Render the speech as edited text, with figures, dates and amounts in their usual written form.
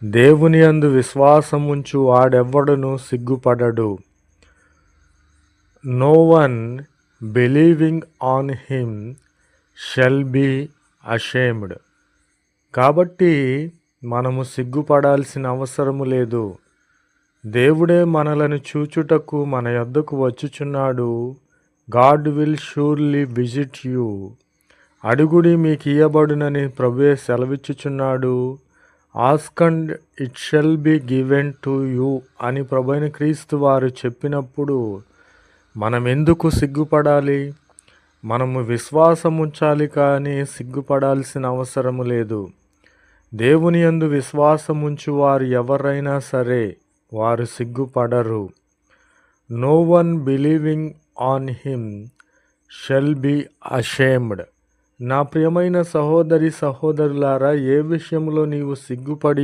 దేవుని యందు విశ్వాసముంచు వాడెవ్వడును సిగ్గుపడడు. No one believing on him shall be ashamed. కాబట్టి మనము సిగ్గుపడాల్సిన అవసరము లేదు. దేవుడే మనలను చూచుటకు మన యొద్దకు వచ్చుచున్నాడు. God will surely visit you. అడుగుడి మీకు ఇయ్యబడునని ప్రభువే సెలవిచ్చుచున్నాడు. Ask and it shall be given to you అని ప్రభువైన క్రీస్తు వారు చెప్పినప్పుడు మనం ఎందుకు సిగ్గుపడాలి? మనము విశ్వాసం ఉంచాలి కానీ సిగ్గుపడాల్సిన అవసరము లేదు. దేవుని యందు విశ్వాసం ఉంచు వారు ఎవరైనా సరే వారు సిగ్గుపడరు. No one believing on him shall be ashamed. నా ప్రియమైన సహోదరి సహోదరులారా, ఏ విషయంలో నీవు సిగ్గుపడి